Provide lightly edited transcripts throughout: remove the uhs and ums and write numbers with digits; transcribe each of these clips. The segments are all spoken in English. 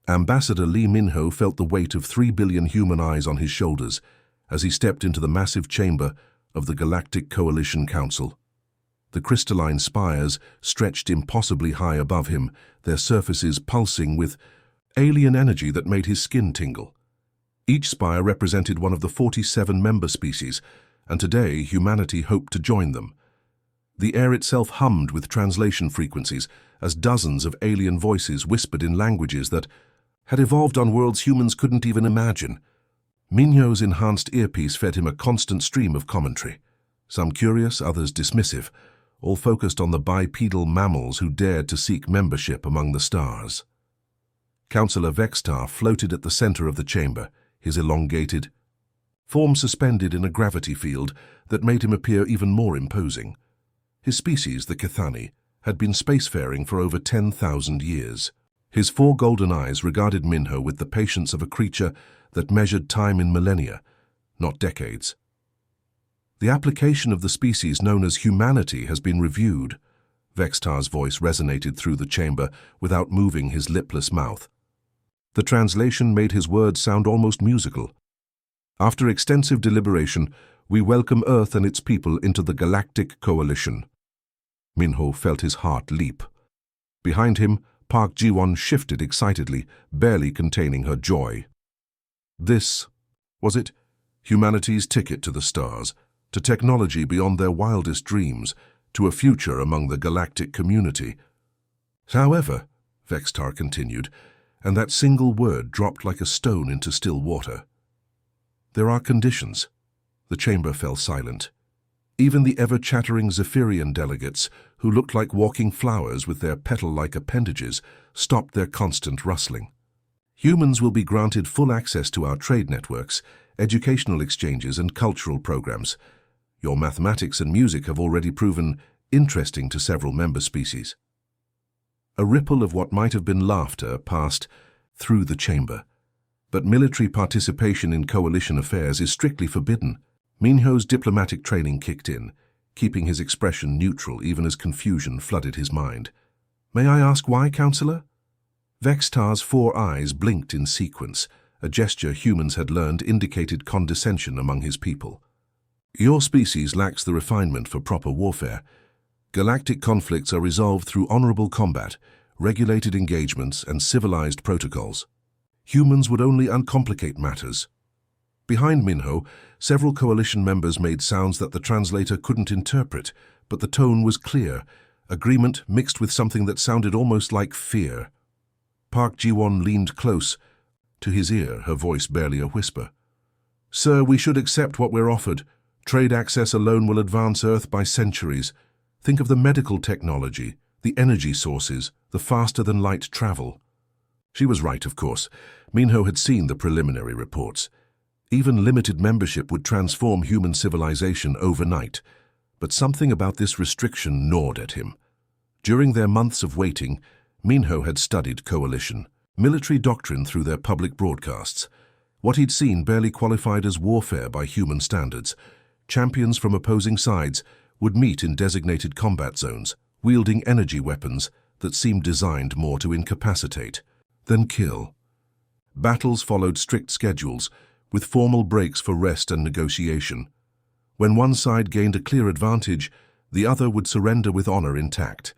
Ambassador Lee Minho felt the weight of 3 billion human eyes on his shoulders as he stepped into the massive chamber of the Galactic Coalition Council. The crystalline spires stretched impossibly high above him, their surfaces pulsing with alien energy that made his skin tingle. Each spire represented one of the 47 member species, and today humanity hoped to join them. The air itself hummed with translation frequencies as dozens of alien voices whispered in languages that had evolved on worlds humans couldn't even imagine. Minho's enhanced earpiece fed him a constant stream of commentary, some curious, others dismissive, all focused on the bipedal mammals who dared to seek membership among the stars. Councillor Vextar floated at the center of the chamber, his elongated form suspended in a gravity field that made him appear even more imposing. His species, the Kithani, had been spacefaring for over 10,000 years. His 4 golden eyes regarded Minho with the patience of a creature that measured time in millennia, not decades. The application of the species known as humanity has been reviewed. Vextar's voice resonated through the chamber without moving his lipless mouth. The translation made his words sound almost musical. After extensive deliberation, we welcome Earth and its people into the Galactic Coalition. Minho felt his heart leap. Behind him, Park Ji-won shifted excitedly, barely containing her joy. This, was it, humanity's ticket to the stars, to technology beyond their wildest dreams, to a future among the galactic community. However, Vextar continued, and that single word dropped like a stone into still water. There are conditions. The chamber fell silent. Even the ever-chattering Zephyrian delegates, who looked like walking flowers with their petal-like appendages, stopped their constant rustling. Humans will be granted full access to our trade networks, educational exchanges, and cultural programs. Your mathematics and music have already proven interesting to several member species. A ripple of what might have been laughter passed through the chamber. But military participation in coalition affairs is strictly forbidden. Minho's diplomatic training kicked in, keeping his expression neutral even as confusion flooded his mind. May I ask why, Counselor? Vextar's 4 eyes blinked in sequence, a gesture humans had learned indicated condescension among his people. Your species lacks the refinement for proper warfare. Galactic conflicts are resolved through honorable combat, regulated engagements, and civilized protocols. Humans would only uncomplicate matters. Behind Minho, several coalition members made sounds that the translator couldn't interpret, but the tone was clear, agreement mixed with something that sounded almost like fear. Park Ji-won leaned close to his ear, her voice barely a whisper. Sir, we should accept what we're offered. Trade access alone will advance Earth by centuries. Think of the medical technology, the energy sources, the faster-than-light travel. She was right, of course. Minho had seen the preliminary reports. Even limited membership would transform human civilization overnight. But something about this restriction gnawed at him. During their months of waiting, Minho had studied coalition, military doctrine through their public broadcasts. What he'd seen barely qualified as warfare by human standards. Champions from opposing sides would meet in designated combat zones, wielding energy weapons that seemed designed more to incapacitate than kill. Battles followed strict schedules, with formal breaks for rest and negotiation. When one side gained a clear advantage, the other would surrender with honor intact,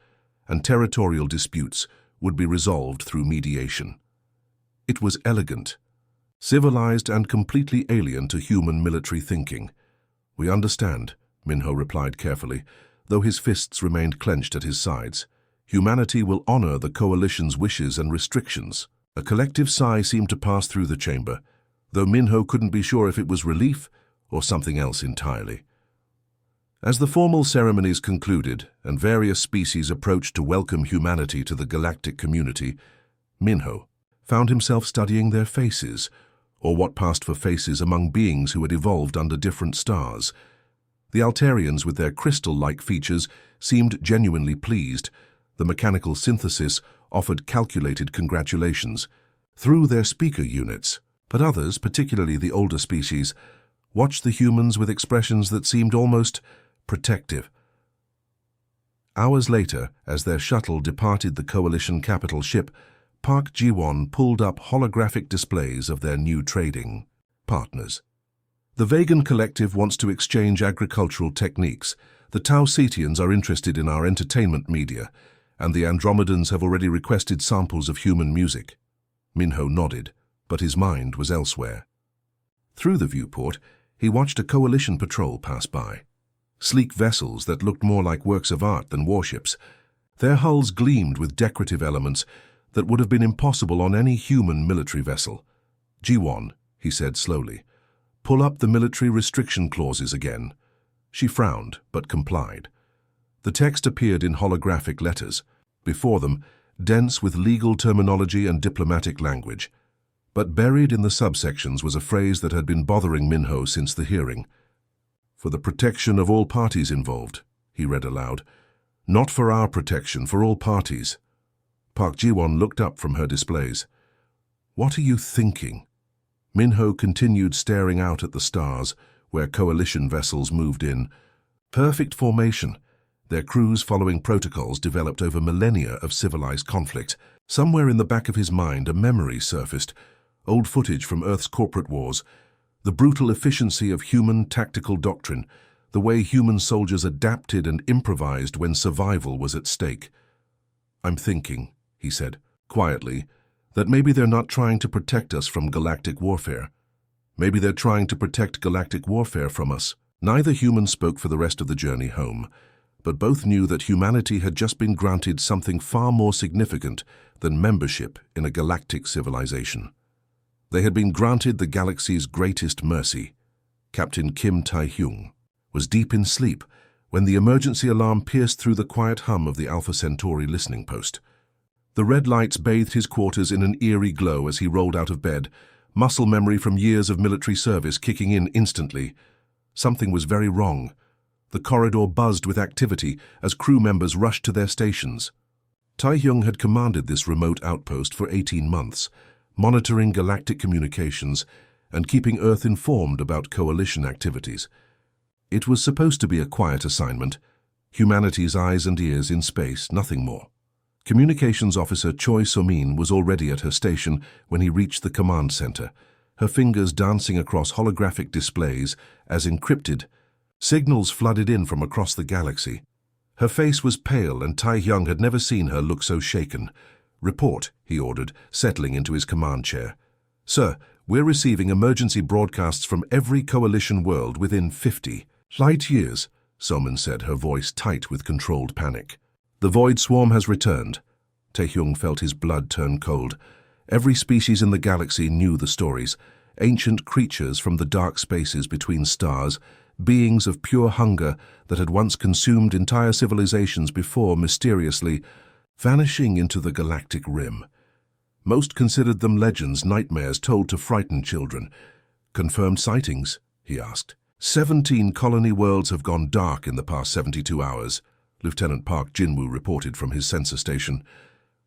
and territorial disputes would be resolved through mediation. It was elegant, civilized, and completely alien to human military thinking. We understand, Minho replied carefully, though his fists remained clenched at his sides. Humanity will honor the coalition's wishes and restrictions. A collective sigh seemed to pass through the chamber, though Minho couldn't be sure if it was relief or something else entirely. As the formal ceremonies concluded and various species approached to welcome humanity to the galactic community, Minho found himself studying their faces, or what passed for faces among beings who had evolved under different stars. The Altarians, with their crystal-like features, seemed genuinely pleased. The mechanical synthesis offered calculated congratulations through their speaker units, but others, particularly the older species, watched the humans with expressions that seemed almost protective. Hours later, as their shuttle departed the coalition capital ship, Park Ji-won pulled up holographic displays of their new trading partners. The Vegan Collective wants to exchange agricultural techniques. The Tau Cetians are interested in our entertainment media, and the Andromedans have already requested samples of human music. Minho nodded, but his mind was elsewhere. Through the viewport, he watched a coalition patrol pass by. Sleek vessels that looked more like works of art than warships. Their hulls gleamed with decorative elements that would have been impossible on any human military vessel. "Ji-won," he said slowly, "pull up the military restriction clauses again." She frowned, but complied. The text appeared in holographic letters. Before them, dense with legal terminology and diplomatic language. But buried in the subsections was a phrase that had been bothering Minho since the hearing. "For the protection of all parties involved," he read aloud. "Not for our protection, for all parties." Park Ji-won looked up from her displays. "What are you thinking?" Minho continued staring out at the stars, where coalition vessels moved in. Perfect formation, their crews following protocols developed over millennia of civilized conflict. Somewhere in the back of his mind, a memory surfaced, old footage from Earth's corporate wars, the brutal efficiency of human tactical doctrine, the way human soldiers adapted and improvised when survival was at stake. "I'm thinking," he said, quietly, "that maybe they're not trying to protect us from galactic warfare. Maybe they're trying to protect galactic warfare from us." Neither human spoke for the rest of the journey home, but both knew that humanity had just been granted something far more significant than membership in a galactic civilization. They had been granted the galaxy's greatest mercy. Captain Kim Tae-hyung was deep in sleep when the emergency alarm pierced through the quiet hum of the Alpha Centauri listening post. The red lights bathed his quarters in an eerie glow as he rolled out of bed, muscle memory from years of military service kicking in instantly. Something was very wrong. The corridor buzzed with activity as crew members rushed to their stations. Tae-hyung had commanded this remote outpost for 18 months, monitoring galactic communications and keeping Earth informed about coalition activities. It was supposed to be a quiet assignment, humanity's eyes and ears in space, nothing more. Communications officer Choi So-min was already at her station when he reached the command center, her fingers dancing across holographic displays as encrypted signals flooded in from across the galaxy. Her face was pale, and Tae-hyung had never seen her look so shaken. "Report," he ordered, settling into his command chair. "Sir, we're receiving emergency broadcasts from every coalition world within 50 light years," So-min said, her voice tight with controlled panic. "The Void Swarm has returned." Tae-hyung felt his blood turn cold. Every species in the galaxy knew the stories. Ancient creatures from the dark spaces between stars, beings of pure hunger that had once consumed entire civilizations before mysteriously vanishing into the galactic rim. Most considered them legends, nightmares told to frighten children. "Confirmed sightings?" he asked. 17 colony worlds have gone dark in the past 72 hours, Lieutenant Park Jin-woo reported from his sensor station.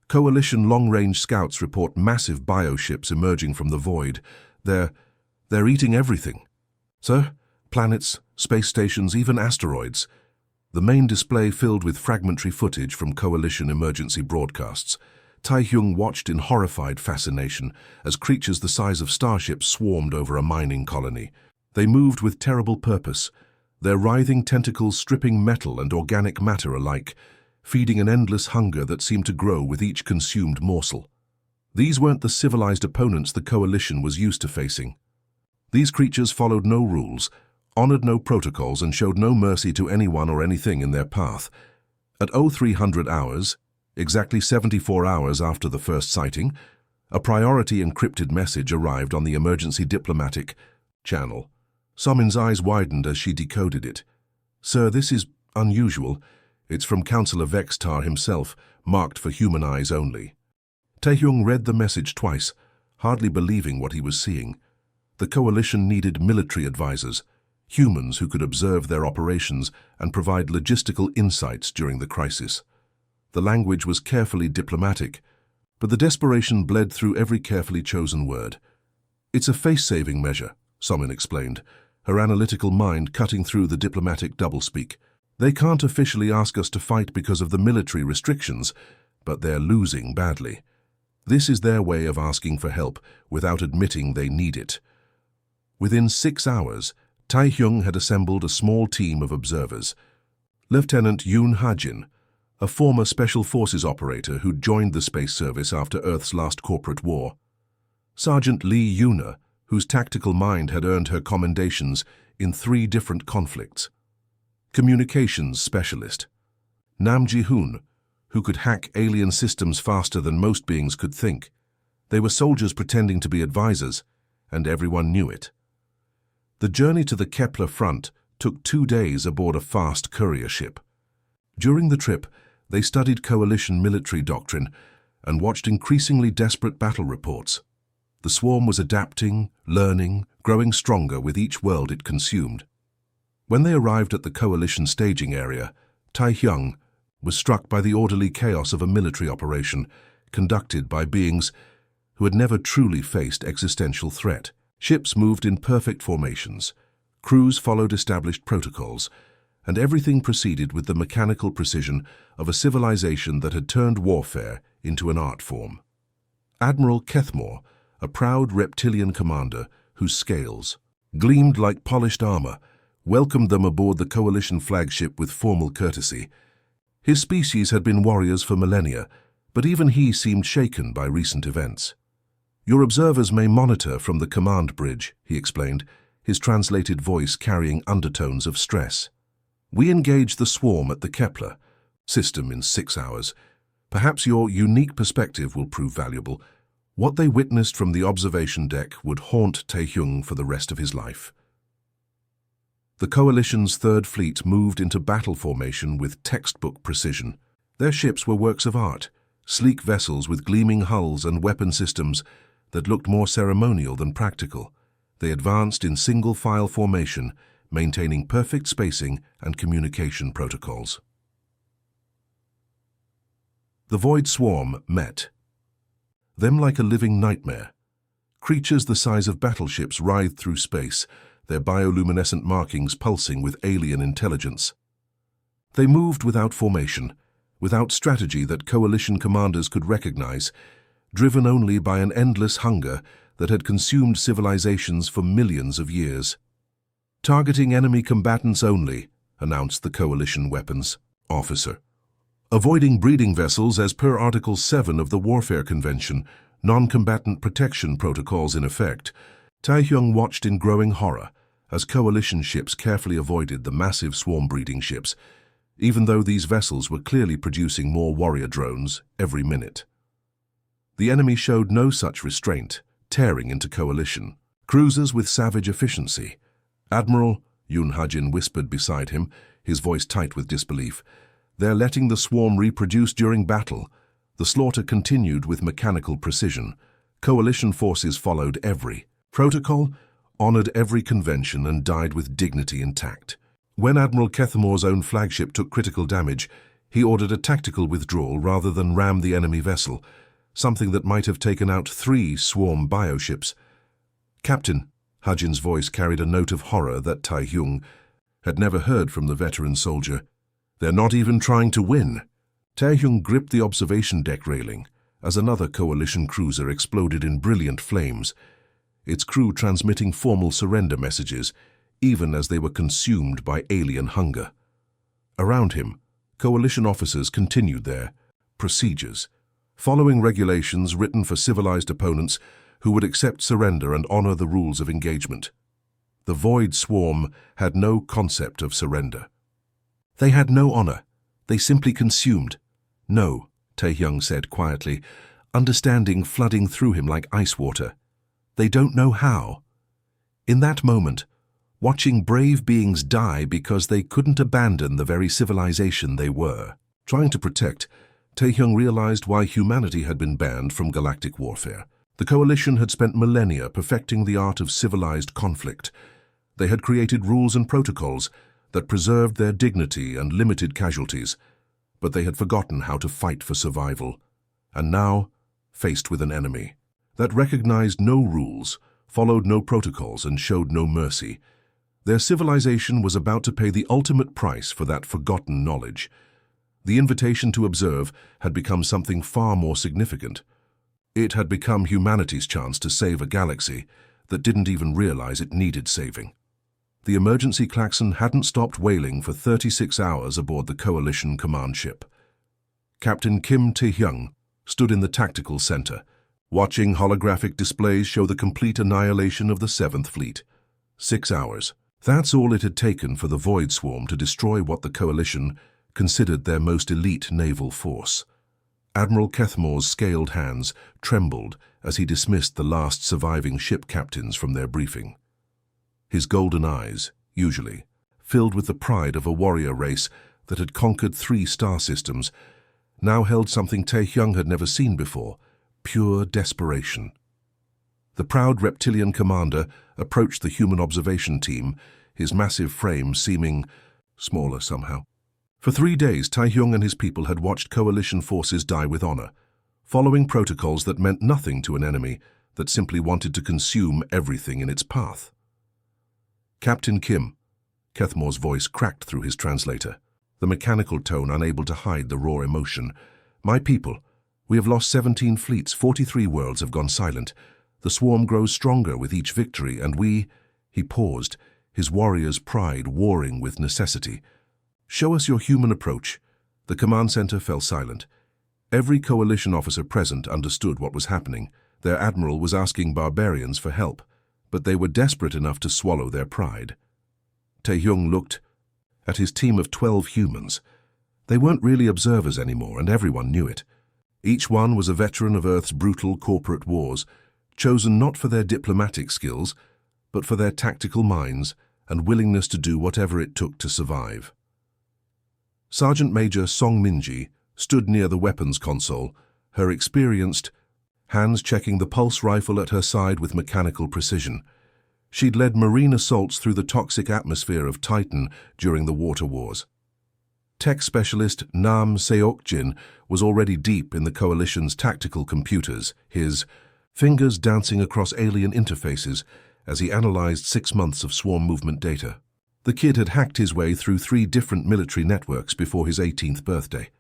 Coalition long-range scouts report massive bioships emerging from the void. They're eating everything. Sir, planets, space stations, even asteroids. The main display filled with fragmentary footage from Coalition emergency broadcasts. Tae-hyung watched in horrified fascination as creatures the size of starships swarmed over a mining colony. They moved with terrible purpose, their writhing tentacles stripping metal and organic matter alike, feeding an endless hunger that seemed to grow with each consumed morsel. These weren't the civilized opponents the Coalition was used to facing. These creatures followed no rules, honored no protocols, and showed no mercy to anyone or anything in their path. At 0300 hours, exactly 74 hours after the first sighting, a priority encrypted message arrived on the emergency diplomatic channel. So-min's eyes widened as she decoded it. "Sir, this is unusual. It's from Councillor Vextar himself, marked for human eyes only." Tae-hyung read the message twice, hardly believing what he was seeing. The Coalition needed military advisors, humans who could observe their operations and provide logistical insights during the crisis. The language was carefully diplomatic, but the desperation bled through every carefully chosen word. "It's a face-saving measure," So-min explained, her analytical mind cutting through the diplomatic doublespeak. "They can't officially ask us to fight because of the military restrictions, but they're losing badly. This is their way of asking for help without admitting they need it. Within 6 hours, Tae-hyung had assembled a small team of observers. Lieutenant Yoon Ha-jin, a former Special Forces operator who'd joined the space service after Earth's last corporate war. Sergeant Lee Yoona, whose tactical mind had earned her commendations in 3 different conflicts. Communications specialist. Nam Ji-hoon, who could hack alien systems faster than most beings could think. They were soldiers pretending to be advisors, and everyone knew it. The journey to the Kepler front took 2 days aboard a fast courier ship. During the trip, they studied coalition military doctrine and watched increasingly desperate battle reports. The swarm was adapting, learning, growing stronger with each world it consumed. When they arrived at the coalition staging area, Tae-hyung was struck by the orderly chaos of a military operation conducted by beings who had never truly faced existential threat. Ships moved in perfect formations, crews followed established protocols, and everything proceeded with the mechanical precision of a civilization that had turned warfare into an art form. Admiral Kethmore, a proud reptilian commander whose scales gleamed like polished armor, welcomed them aboard the coalition flagship with formal courtesy. His species had been warriors for millennia, but even he seemed shaken by recent events. "Your observers may monitor from the command bridge," he explained, his translated voice carrying undertones of stress. "We engaged the swarm at the Kepler system in 6 hours. Perhaps your unique perspective will prove valuable. What they witnessed from the observation deck would haunt Tae-hyung for the rest of his life." The Coalition's Third Fleet moved into battle formation with textbook precision. Their ships were works of art, sleek vessels with gleaming hulls and weapon systems that looked more ceremonial than practical. They advanced in single-file formation, maintaining perfect spacing and communication protocols. The Void Swarm met. Them like a living nightmare. Creatures the size of battleships writhed through space, their bioluminescent markings pulsing with alien intelligence. They moved without formation, without strategy that coalition commanders could recognize, driven only by an endless hunger that had consumed civilizations for millions of years. "Targeting enemy combatants only," announced the coalition weapons officer. "Avoiding breeding vessels as per Article 7 of the Warfare Convention, non-combatant protection protocols in effect." Tae-hyung watched in growing horror as coalition ships carefully avoided the massive swarm breeding ships, even though these vessels were clearly producing more warrior drones every minute. The enemy showed no such restraint, tearing into coalition cruisers with savage efficiency. "Admiral," Yoon Ha-jin whispered beside him, his voice tight with disbelief, "they're letting the swarm reproduce during battle." The slaughter continued with mechanical precision. Coalition forces followed every protocol, honored every convention, and died with dignity intact. When Admiral Kethmore's own flagship took critical damage, he ordered a tactical withdrawal rather than ram the enemy vessel, something that might have taken out 3 swarm bioships. "Captain," Ha-jin's voice carried a note of horror that Tae-hyung had never heard from the veteran soldier. "They're not even trying to win." Tae-hyung gripped the observation deck railing as another coalition cruiser exploded in brilliant flames, its crew transmitting formal surrender messages, even as they were consumed by alien hunger. Around him, coalition officers continued their procedures, following regulations written for civilized opponents who would accept surrender and honor the rules of engagement. The Void Swarm had no concept of surrender. They had no honor. They simply consumed. "No," Tae-hyung said quietly, understanding flooding through him like ice water. "They don't know how." In that moment, watching brave beings die because they couldn't abandon the very civilization they were trying to protect, Tae-hyung realized why humanity had been banned from galactic warfare. The Coalition had spent millennia perfecting the art of civilized conflict. They had created rules and protocols that preserved their dignity and limited casualties, but they had forgotten how to fight for survival. And now, faced with an enemy that recognized no rules, followed no protocols, and showed no mercy, their civilization was about to pay the ultimate price for that forgotten knowledge. The invitation to observe had become something far more significant. It had become humanity's chance to save a galaxy that didn't even realize it needed saving. The emergency klaxon hadn't stopped wailing for 36 hours aboard the Coalition command ship. Captain Kim Tae-hyung stood in the tactical center, watching holographic displays show the complete annihilation of the 7th Fleet. 6 hours. That's all it had taken for the Void Swarm to destroy what the Coalition considered their most elite naval force. Admiral Kethmore's scaled hands trembled as he dismissed the last surviving ship captains from their briefing. His golden eyes, usually, filled with the pride of a warrior race that had conquered 3 star systems, now held something Tae-hyung had never seen before: pure desperation. The proud reptilian commander approached the human observation team, his massive frame seeming smaller somehow. For 3 days, Tae-hyung and his people had watched Coalition forces die with honor, following protocols that meant nothing to an enemy that simply wanted to consume everything in its path. Captain Kim, Kethmore's voice cracked through his translator, the mechanical tone unable to hide the raw emotion. My people, we have lost 17 fleets, 43 worlds have gone silent. The swarm grows stronger with each victory, and we— He paused, his warrior's pride warring with necessity. Show us your human approach. The command center fell silent. Every Coalition officer present understood what was happening. Their admiral was asking barbarians for help, but they were desperate enough to swallow their pride. Tae-hyung looked at his team of 12 humans. They weren't really observers anymore, and everyone knew it. Each one was a veteran of Earth's brutal corporate wars, chosen not for their diplomatic skills, but for their tactical minds and willingness to do whatever it took to survive. Sergeant Major Song Min-ji stood near the weapons console, her experienced hands checking the pulse rifle at her side with mechanical precision. She'd led marine assaults through the toxic atmosphere of Titan during the water wars. Tech specialist Nam Seok-jin was already deep in the Coalition's tactical computers, his fingers dancing across alien interfaces as he analyzed 6 months of swarm movement data. The kid had hacked his way through 3 different military networks before his 18th birthday.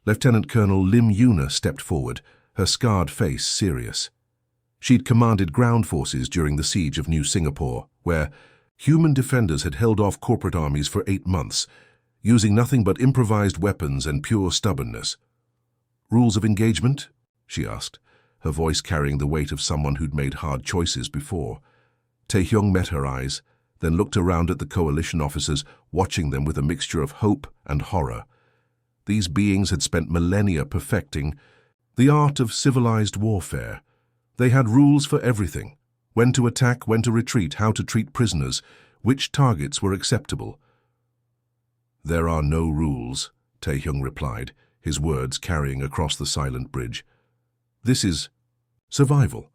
Lieutenant Colonel Lim Yuna stepped forward, her scarred face serious. She'd commanded ground forces during the siege of New Singapore, where human defenders had held off corporate armies for 8 months, using nothing but improvised weapons and pure stubbornness. Rules of engagement? She asked, her voice carrying the weight of someone who'd made hard choices before. Tae-hyung met her eyes, then looked around at the Coalition officers, watching them with a mixture of hope and horror. These beings had spent millennia perfecting the art of civilized warfare. They had rules for everything: when to attack, when to retreat, how to treat prisoners, which targets were acceptable. There are no rules, Tae-hyung replied, his words carrying across the silent bridge. This is survival.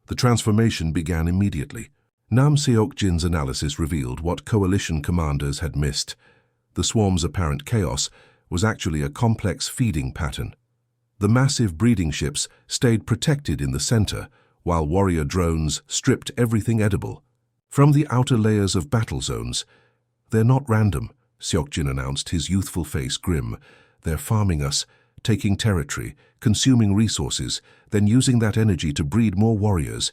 The transformation began immediately. Nam Seok-jin's analysis revealed what Coalition commanders had missed. The swarm's apparent chaos was actually a complex feeding pattern. The massive breeding ships stayed protected in the center, while warrior drones stripped everything edible. From the outer layers of battle zones, they're not random, Seok-jin announced, his youthful face grim. They're farming us, taking territory, consuming resources, then using that energy to breed more warriors.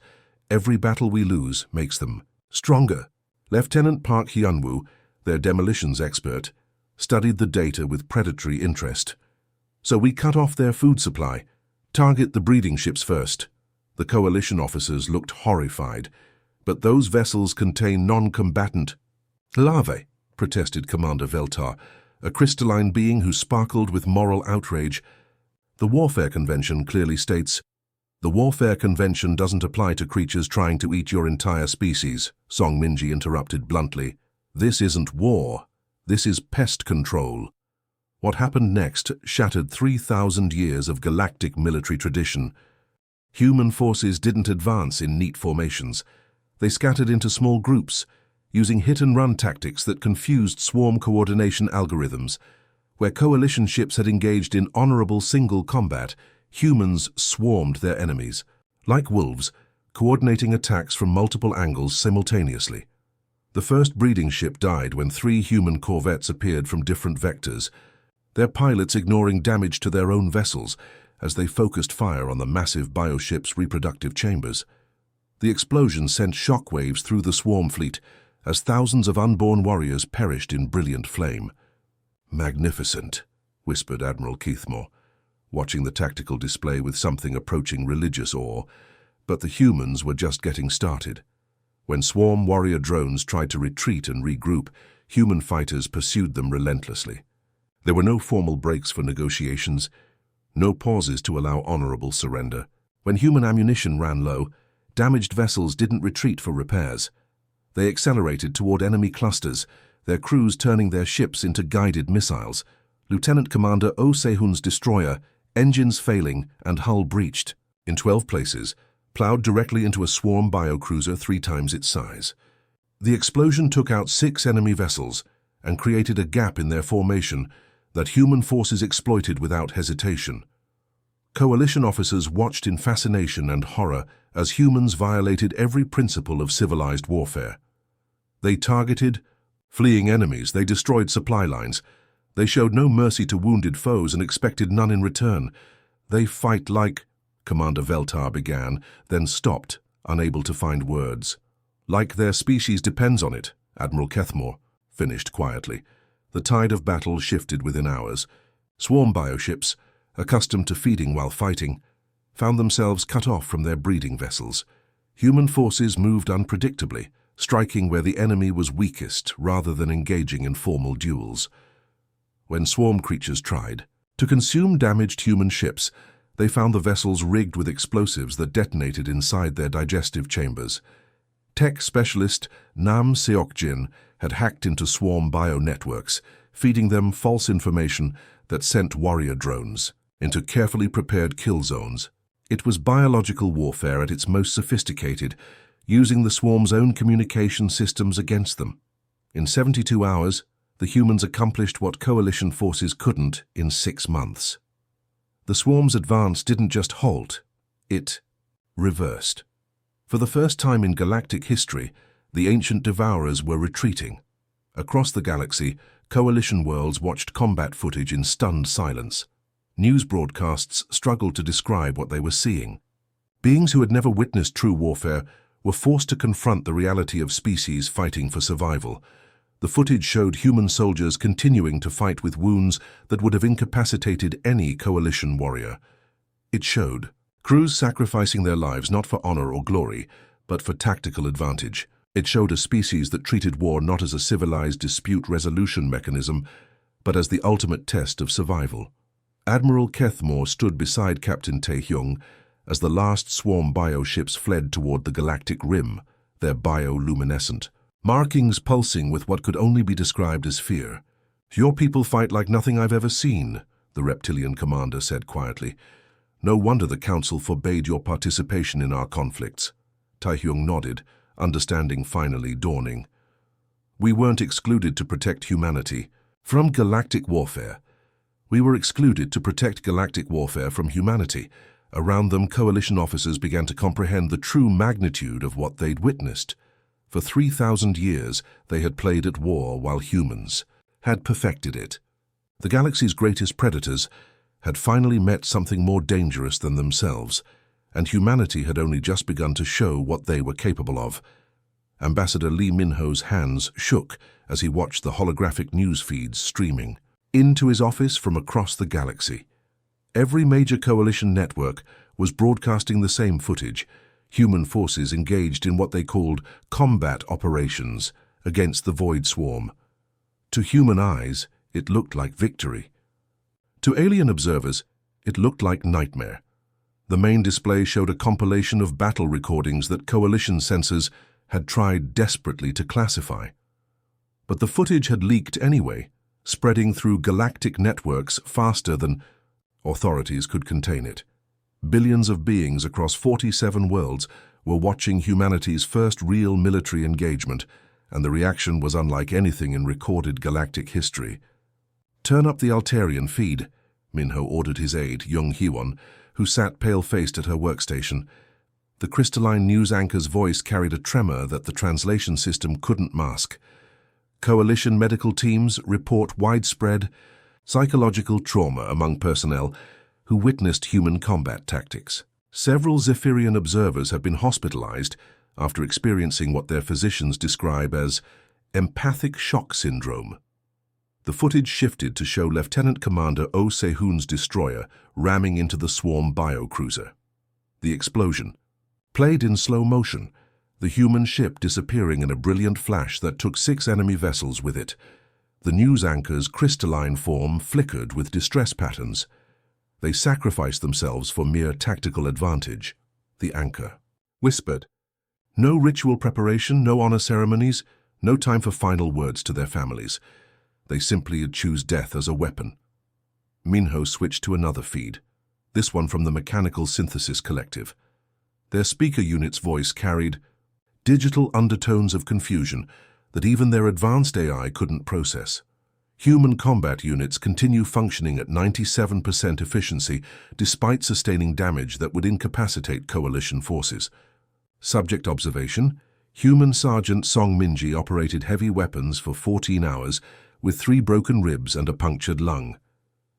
Every battle we lose makes them stronger. Lieutenant Park Hyun-woo, their demolitions expert, studied the data with predatory interest. So we cut off their food supply. Target the breeding ships first. The Coalition officers looked horrified. But those vessels contain non-combatant larvae, protested Commander Veltar, a crystalline being who sparkled with moral outrage. The Warfare Convention clearly states, "The Warfare Convention doesn't apply to creatures trying to eat your entire species," Song Min-ji interrupted bluntly. "This isn't war. This is pest control." What happened next shattered 3,000 years of galactic military tradition. Human forces didn't advance in neat formations. They scattered into small groups, using hit-and-run tactics that confused swarm coordination algorithms. Where Coalition ships had engaged in honorable single combat, humans swarmed their enemies, like wolves, coordinating attacks from multiple angles simultaneously. The first breeding ship died when 3 human corvettes appeared from different vectors, their pilots ignoring damage to their own vessels, as they focused fire on the massive bioship's reproductive chambers. The explosion sent shockwaves through the swarm fleet as thousands of unborn warriors perished in brilliant flame. "Magnificent," whispered Admiral Keithmore, watching the tactical display with something approaching religious awe, but the humans were just getting started. When swarm warrior drones tried to retreat and regroup, human fighters pursued them relentlessly. There were no formal breaks for negotiations, no pauses to allow honorable surrender. When human ammunition ran low, damaged vessels didn't retreat for repairs. They accelerated toward enemy clusters, their crews turning their ships into guided missiles. Lieutenant Commander Oh Se-hun's destroyer, engines failing and hull breached, in 12 places, plowed directly into a swarm biocruiser 3 times its size. The explosion took out 6 enemy vessels and created a gap in their formation that human forces exploited without hesitation. Coalition officers watched in fascination and horror as humans violated every principle of civilized warfare. They targeted fleeing enemies, they destroyed supply lines, they showed no mercy to wounded foes and expected none in return. "They fight like," Commander Veltar began, then stopped, unable to find words. "Like their species depends on it," Admiral Keithmore finished quietly. The tide of battle shifted within hours. Swarm bioships, accustomed to feeding while fighting, found themselves cut off from their breeding vessels. Human forces moved unpredictably, striking where the enemy was weakest rather than engaging in formal duels. When swarm creatures tried to consume damaged human ships, they found the vessels rigged with explosives that detonated inside their digestive chambers. Tech specialist Nam Seok-jin had hacked into swarm bio-networks, feeding them false information that sent warrior drones into carefully prepared kill zones. It was biological warfare at its most sophisticated, using the swarm's own communication systems against them. In 72 hours, the humans accomplished what coalition forces couldn't in 6 months. The swarm's advance didn't just halt, it reversed. For the first time in galactic history, the ancient devourers were retreating. Across the galaxy, coalition worlds watched combat footage in stunned silence. News broadcasts struggled to describe what they were seeing. Beings who had never witnessed true warfare were forced to confront the reality of species fighting for survival. The footage showed human soldiers continuing to fight with wounds that would have incapacitated any coalition warrior. It showed crews sacrificing their lives not for honor or glory, but for tactical advantage. It showed a species that treated war not as a civilized dispute resolution mechanism, but as the ultimate test of survival. Admiral Keithmore stood beside Captain Tae-hyung as the last swarm bioships fled toward the galactic rim, their bioluminescent markings pulsing with what could only be described as fear. "Your people fight like nothing I've ever seen," the reptilian commander said quietly. "No wonder the Council forbade your participation in our conflicts." Tae-hyung nodded, understanding finally dawning. "We weren't excluded to protect humanity from galactic warfare. We were excluded to protect galactic warfare from humanity." Around them, coalition officers began to comprehend the true magnitude of what they'd witnessed. For 3,000 years, they had played at war while humans had perfected it. The galaxy's greatest predators had finally met something more dangerous than themselves, and humanity had only just begun to show what they were capable of. Ambassador Lee Min-ho's hands shook as he watched the holographic news feeds streaming into his office from across the galaxy. Every major coalition network was broadcasting the same footage, human forces engaged in what they called combat operations against the Void Swarm. To human eyes, it looked like victory. To alien observers, it looked like nightmare. The main display showed a compilation of battle recordings that coalition censors had tried desperately to classify. But the footage had leaked anyway, spreading through galactic networks faster than authorities could contain it. Billions of beings across 47 worlds were watching humanity's first real military engagement, and the reaction was unlike anything in recorded galactic history. "Turn up the Altarian feed," Min-ho ordered his aide, Jung Hee-won, who sat pale-faced at her workstation. The crystalline news anchor's voice carried a tremor that the translation system couldn't mask. "Coalition medical teams report widespread psychological trauma among personnel, who witnessed human combat tactics. Several Zephyrian observers have been hospitalized after experiencing what their physicians describe as empathic shock syndrome. The footage shifted to show Lieutenant Commander Oh Se-hoon's destroyer ramming into the swarm biocruiser. The explosion, played in slow motion, the human ship disappearing in a brilliant flash that took 6 enemy vessels with it. The news anchor's crystalline form flickered with distress patterns. They sacrificed themselves for mere tactical advantage. The anchor whispered. No ritual preparation, no honor ceremonies, no time for final words to their families. They simply choose death as a weapon. Minho switched to another feed, this one from the Mechanical Synthesis Collective. Their speaker unit's voice carried digital undertones of confusion that even their advanced AI couldn't process. Human combat units continue functioning at 97% efficiency despite sustaining damage that would incapacitate coalition forces. Subject observation: human Sergeant Song Minji operated heavy weapons for 14 hours with 3 broken ribs and a punctured lung.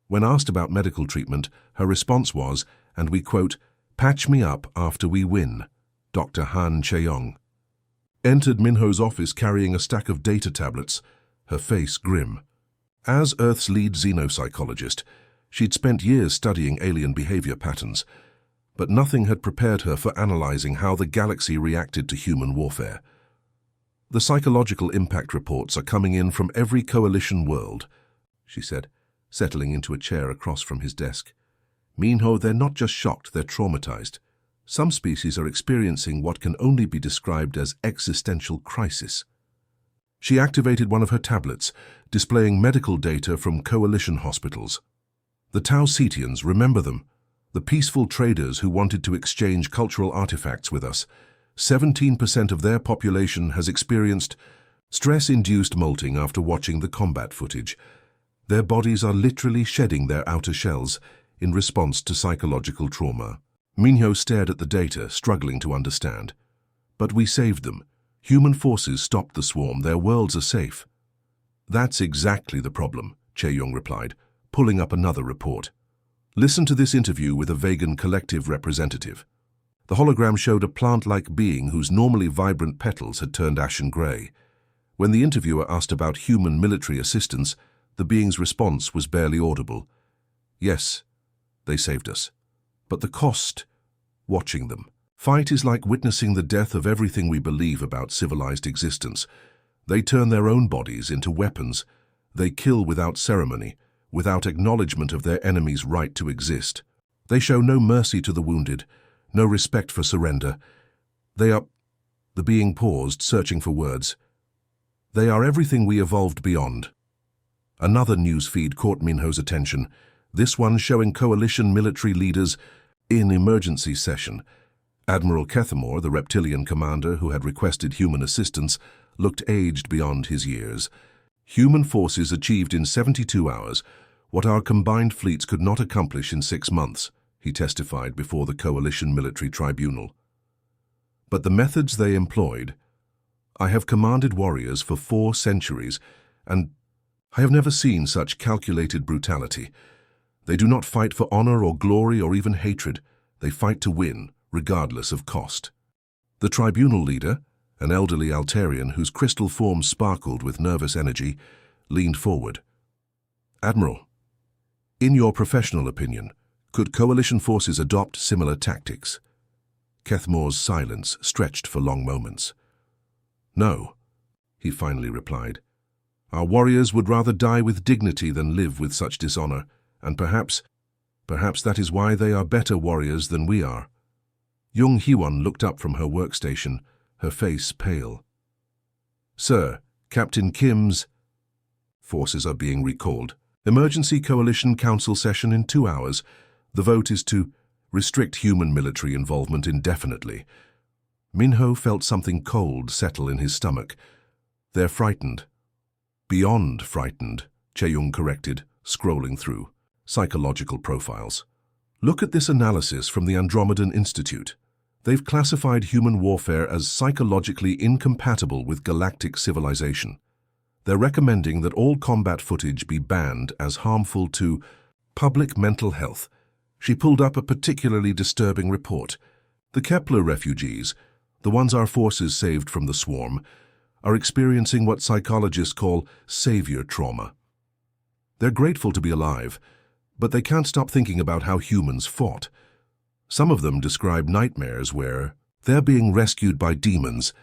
When asked about medical treatment, her response was, and we quote, "Patch me up after we win." Dr. Han Cheong entered Minho's office carrying a stack of data tablets, her face grim. As Earth's lead xenopsychologist, she'd spent years studying alien behavior patterns, but nothing had prepared her for analyzing how the galaxy reacted to human warfare. The psychological impact reports are coming in from every coalition world, she said, settling into a chair across from his desk. Minho, they're not just shocked, they're traumatized. Some species are experiencing what can only be described as existential crisis. She activated one of her tablets, displaying medical data from coalition hospitals. The Tau Cetians, remember them? The peaceful traders who wanted to exchange cultural artifacts with us. 17% of their population has experienced stress-induced molting after watching the combat footage. Their bodies are literally shedding their outer shells in response to psychological trauma. Minho stared at the data, struggling to understand. But we saved them. Human forces stopped the swarm. Their worlds are safe. That's exactly the problem, Chae-Young replied, pulling up another report. Listen to this interview with a vegan collective representative. The hologram showed a plant-like being whose normally vibrant petals had turned ashen grey. When the interviewer asked about human military assistance, the being's response was barely audible. Yes, they saved us. But the cost, watching them. Fight is like witnessing the death of everything we believe about civilized existence. They turn their own bodies into weapons. They kill without ceremony, without acknowledgement of their enemy's right to exist. They show no mercy to the wounded, no respect for surrender. They are... The being paused, searching for words. They are everything we evolved beyond. Another news feed caught Minho's attention, this one showing coalition military leaders in emergency session. Admiral Kethamore, the reptilian commander who had requested human assistance, looked aged beyond his years. Human forces achieved in 72 hours what our combined fleets could not accomplish in 6 months, he testified before the Coalition Military Tribunal. But the methods they employed... I have commanded warriors for 4 centuries, and I have never seen such calculated brutality. They do not fight for honor or glory or even hatred. They fight to win, regardless of cost. The tribunal leader, an elderly Altarian whose crystal form sparkled with nervous energy, leaned forward. Admiral, in your professional opinion, could coalition forces adopt similar tactics? Kethamore's silence stretched for long moments. No, he finally replied. Our warriors would rather die with dignity than live with such dishonor, and perhaps that is why they are better warriors than we are. Jung Hee-won looked up from her workstation, her face pale. Sir, Captain Kim's forces are being recalled. Emergency Coalition Council session in 2 hours. The vote is to restrict human military involvement indefinitely. Minho felt something cold settle in his stomach. They're frightened. Beyond frightened, Chae-Young corrected, scrolling through psychological profiles. Look at this analysis from the Andromedan Institute. They've classified human warfare as psychologically incompatible with galactic civilization. They're recommending that all combat footage be banned as harmful to public mental health. She pulled up a particularly disturbing report. The Kepler refugees, the ones our forces saved from the swarm, are experiencing what psychologists call savior trauma. They're grateful to be alive, but they can't stop thinking about how humans fought. Some of them describe nightmares where they're being rescued by demons.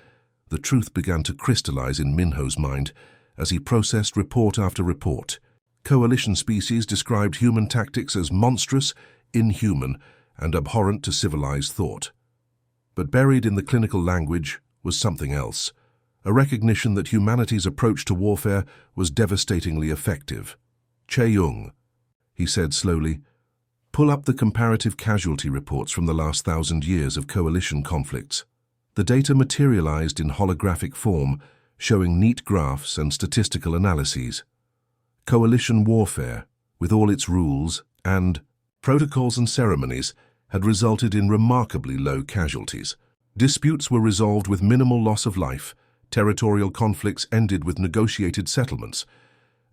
The truth began to crystallize in Minho's mind as he processed report after report. Coalition species described human tactics as monstrous, inhuman, and abhorrent to civilized thought. But buried in the clinical language was something else, a recognition that humanity's approach to warfare was devastatingly effective. Che-Yung, he said slowly, pull up the comparative casualty reports from the last 1,000 years of coalition conflicts. The data materialized in holographic form, showing neat graphs and statistical analyses. Coalition warfare, with all its rules and protocols and ceremonies, had resulted in remarkably low casualties. Disputes were resolved with minimal loss of life, territorial conflicts ended with negotiated settlements,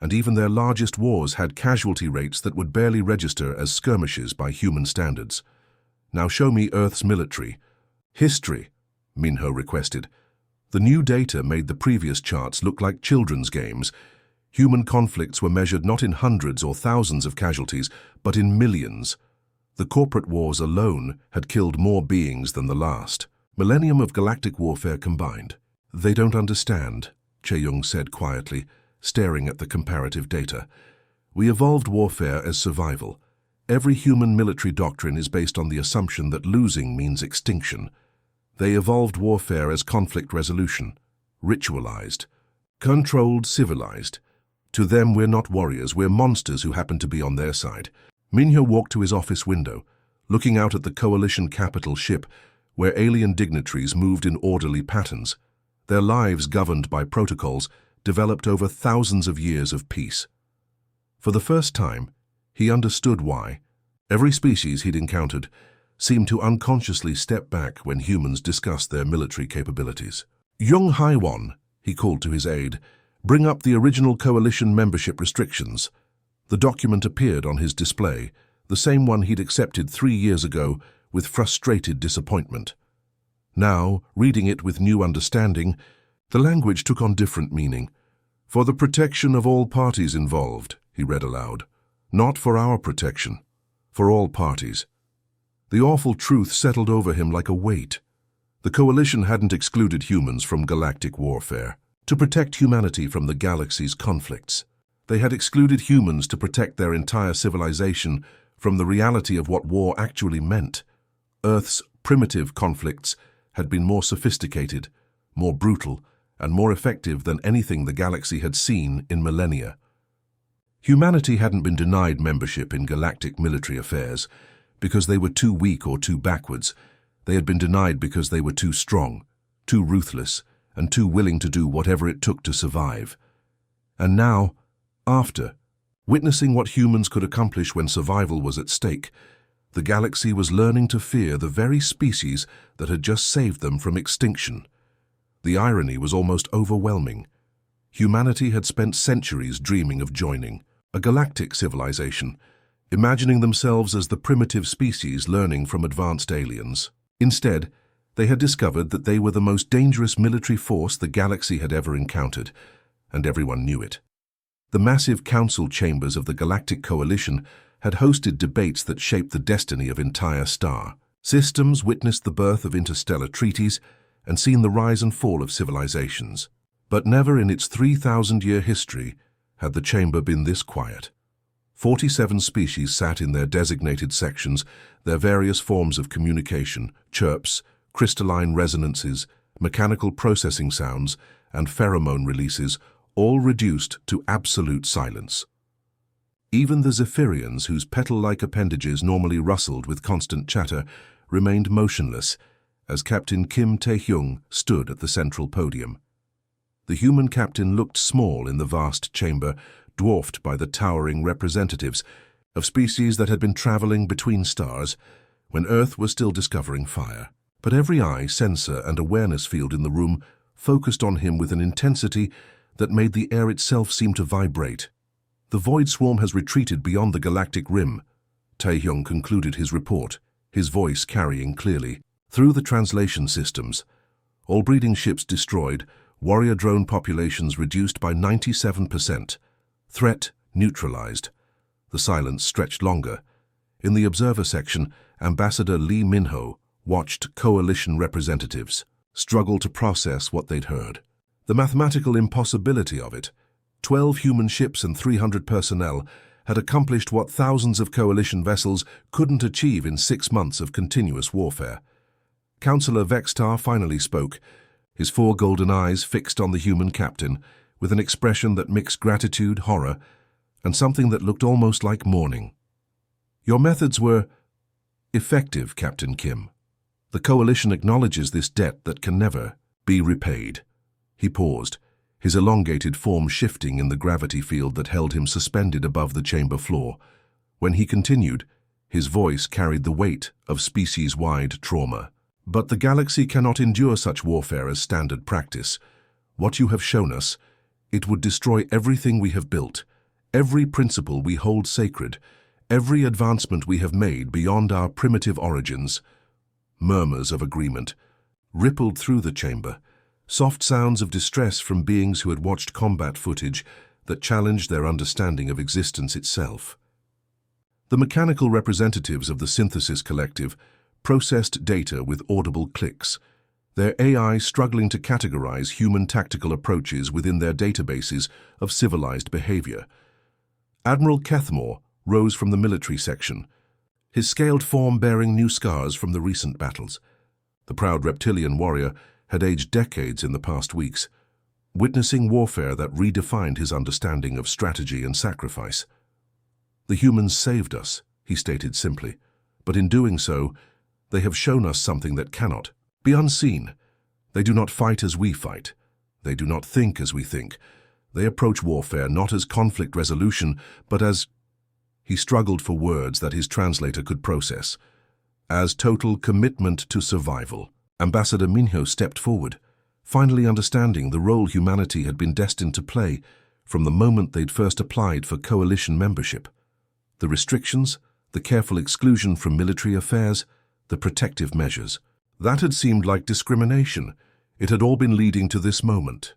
and even their largest wars had casualty rates that would barely register as skirmishes by human standards. Now show me Earth's military. History, Minho requested. The new data made the previous charts look like children's games. Human conflicts were measured not in hundreds or thousands of casualties, but in millions. The corporate wars alone had killed more beings than the last millennium of galactic warfare combined. They don't understand, Che-Yung said quietly, staring at the comparative data. We evolved warfare as survival. Every human military doctrine is based on the assumption that losing means extinction. They evolved warfare as conflict resolution, ritualized, controlled, civilized. To them, we're not warriors, we're monsters who happen to be on their side. Minho walked to his office window, looking out at the coalition capital ship, where alien dignitaries moved in orderly patterns, their lives governed by protocols developed over thousands of years of peace. For the first time, he understood why. Every species he'd encountered seemed to unconsciously step back when humans discussed their military capabilities. Young Haiwan, he called to his aide, bring up the original coalition membership restrictions. The document appeared on his display, the same one he'd accepted 3 years ago with frustrated disappointment. Now, reading it with new understanding, the language took on different meaning. For the protection of all parties involved, he read aloud. Not for our protection, for all parties. The awful truth settled over him like a weight. The coalition hadn't excluded humans from galactic warfare to protect humanity from the galaxy's conflicts. They had excluded humans to protect their entire civilization from the reality of what war actually meant. Earth's primitive conflicts had been more sophisticated, more brutal, and more effective than anything the galaxy had seen in millennia. Humanity hadn't been denied membership in galactic military affairs because they were too weak or too backwards. They had been denied because they were too strong, too ruthless, and too willing to do whatever it took to survive. And now, after witnessing what humans could accomplish when survival was at stake, the galaxy was learning to fear the very species that had just saved them from extinction. The irony was almost overwhelming. Humanity had spent centuries dreaming of joining a galactic civilization, imagining themselves as the primitive species learning from advanced aliens. Instead, they had discovered that they were the most dangerous military force the galaxy had ever encountered, and everyone knew it. The massive council chambers of the Galactic Coalition had hosted debates that shaped the destiny of entire star systems, witnessed the birth of interstellar treaties, and seen the rise and fall of civilizations. But never in its 3,000-year history had the chamber been this quiet. 47 species sat in their designated sections, their various forms of communication, chirps, crystalline resonances, mechanical processing sounds, and pheromone releases, all reduced to absolute silence. Even the Zephyrians, whose petal-like appendages normally rustled with constant chatter, remained motionless as Captain Kim Tae-hyung stood at the central podium. The human captain looked small in the vast chamber, dwarfed by the towering representatives of species that had been traveling between stars when Earth was still discovering fire. But every eye, sensor, and awareness field in the room focused on him with an intensity that made the air itself seem to vibrate. The void swarm has retreated beyond the galactic rim, Taehyung concluded his report, his voice carrying clearly. Through the translation systems, all breeding ships destroyed, warrior drone populations reduced by 97%. Threat neutralized. The silence stretched longer. In the observer section, Ambassador Lee Min-ho watched coalition representatives struggle to process what they'd heard. The mathematical impossibility of it. 12 human ships and 300 personnel had accomplished what thousands of coalition vessels couldn't achieve in 6 months of continuous warfare. Councillor Vextar finally spoke, his 4 golden eyes fixed on the human captain, with an expression that mixed gratitude, horror, and something that looked almost like mourning. Your methods were effective, Captain Kim. The coalition acknowledges this debt that can never be repaid. He paused, his elongated form shifting in the gravity field that held him suspended above the chamber floor. When he continued, his voice carried the weight of species-wide trauma. But the galaxy cannot endure such warfare as standard practice. What you have shown us, it would destroy everything we have built, every principle we hold sacred, every advancement we have made beyond our primitive origins. Murmurs of agreement rippled through the chamber, soft sounds of distress from beings who had watched combat footage that challenged their understanding of existence itself. The mechanical representatives of the Synthesis Collective processed data with audible clicks, their AI struggling to categorize human tactical approaches within their databases of civilized behavior. Admiral Kethmore rose from the military section, his scaled form bearing new scars from the recent battles. The proud reptilian warrior had aged decades in the past weeks, witnessing warfare that redefined his understanding of strategy and sacrifice. The humans saved us, he stated simply, but in doing so, they have shown us something that cannot be unseen. They do not fight as we fight. They do not think as we think. They approach warfare not as conflict resolution, but as— he struggled for words that his translator could process— as total commitment to survival. Ambassador Minho stepped forward, finally understanding the role humanity had been destined to play from the moment they'd first applied for coalition membership. The restrictions, the careful exclusion from military affairs, the protective measures. That had seemed like discrimination. It had all been leading to this moment.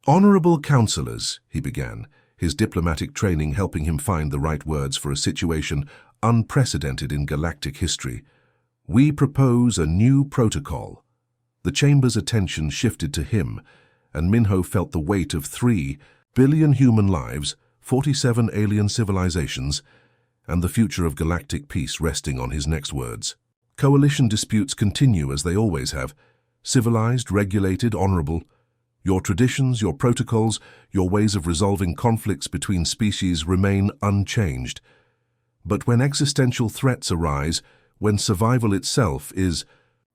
Honorable councillors, he began, his diplomatic training helping him find the right words for a situation unprecedented in galactic history. We propose a new protocol. The chamber's attention shifted to him, and Minho felt the weight of 3 billion human lives, 47 alien civilizations, and the future of galactic peace resting on his next words. Coalition disputes continue as they always have, civilized, regulated, honorable. Your traditions, your protocols, your ways of resolving conflicts between species remain unchanged. But when existential threats arise, when survival itself is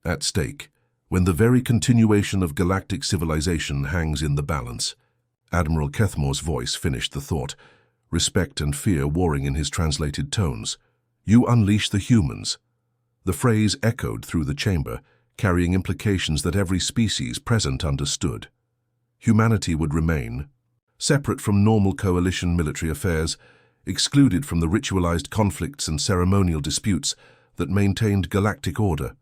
at stake, when the very continuation of galactic civilization hangs in the balance, Admiral Kethmore's voice finished the thought, respect and fear warring in his translated tones. You unleash the humans. The phrase echoed through the chamber, carrying implications that every species present understood. Humanity would remain separate from normal coalition military affairs, excluded from the ritualized conflicts and ceremonial disputes that maintained galactic order.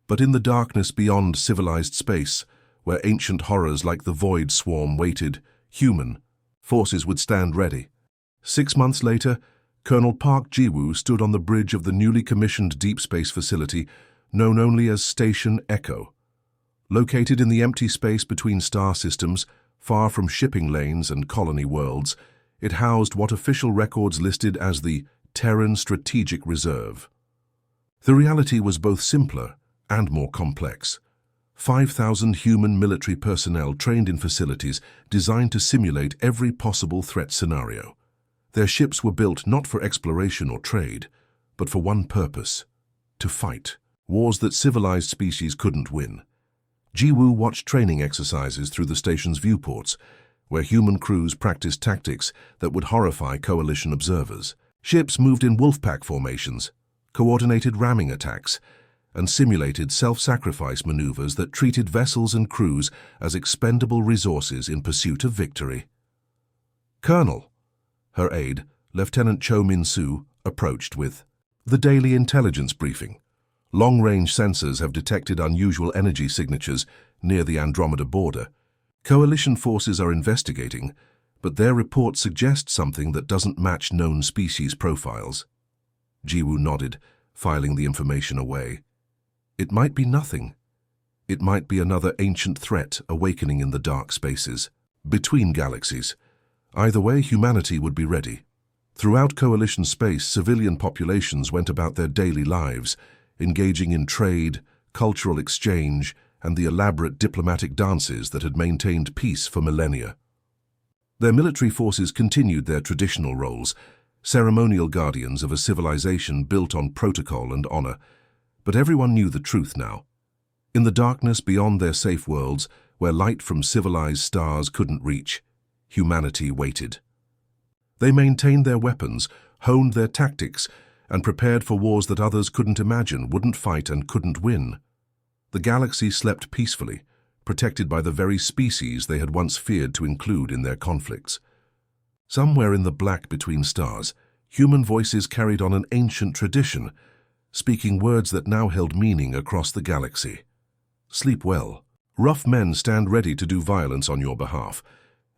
But in the darkness beyond civilized space, where ancient horrors like the Void Swarm waited, human forces would stand ready. 6 months later, Colonel Park Ji-woo stood on the bridge of the newly commissioned deep space facility known only as Station Echo. Located in the empty space between star systems, far from shipping lanes and colony worlds, it housed what official records listed as the Terran Strategic Reserve. The reality was both simpler and more complex. 5,000 human military personnel trained in facilities designed to simulate every possible threat scenario. Their ships were built not for exploration or trade, but for one purpose: to fight wars that civilized species couldn't win. Ji-woo watched training exercises through the station's viewports, where human crews practiced tactics that would horrify coalition observers. Ships moved in wolfpack formations, coordinated ramming attacks, and simulated self-sacrifice maneuvers that treated vessels and crews as expendable resources in pursuit of victory. Colonel, her aide, Lieutenant Cho Min-soo, approached with the daily intelligence briefing. Long-range sensors have detected unusual energy signatures near the Andromeda border. Coalition forces are investigating, but their report suggests something that doesn't match known species profiles. Jiwoo nodded, filing the information away. It might be nothing. It might be another ancient threat awakening in the dark spaces, between galaxies. Either way, humanity would be ready. Throughout Coalition space, civilian populations went about their daily lives, engaging in trade, cultural exchange, and the elaborate diplomatic dances that had maintained peace for millennia. Their military forces continued their traditional roles, ceremonial guardians of a civilization built on protocol and honor, but everyone knew the truth now. In the darkness beyond their safe worlds, where light from civilized stars couldn't reach, humanity waited. They maintained their weapons, honed their tactics, and prepared for wars that others couldn't imagine, wouldn't fight, and couldn't win. The galaxy slept peacefully, protected by the very species they had once feared to include in their conflicts. Somewhere in the black between stars, human voices carried on an ancient tradition, speaking words that now held meaning across the galaxy. Sleep well. Rough men stand ready to do violence on your behalf.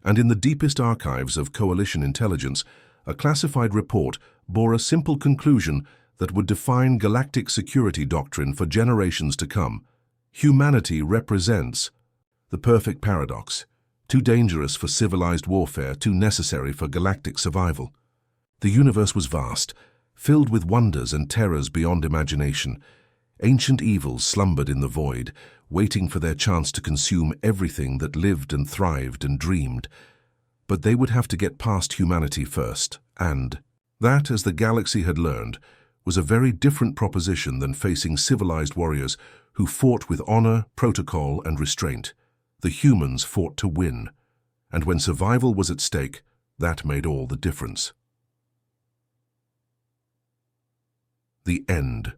And in the deepest archives of Coalition intelligence, a classified report bore a simple conclusion that would define galactic security doctrine for generations to come. Humanity represents the perfect paradox, too dangerous for civilized warfare, too necessary for galactic survival. The universe was vast, filled with wonders and terrors beyond imagination. Ancient evils slumbered in the void, waiting for their chance to consume everything that lived and thrived and dreamed. But they would have to get past humanity first, and that, as the galaxy had learned, was a very different proposition than facing civilized warriors who fought with honor, protocol, and restraint. The humans fought to win, and when survival was at stake, that made all the difference. The end.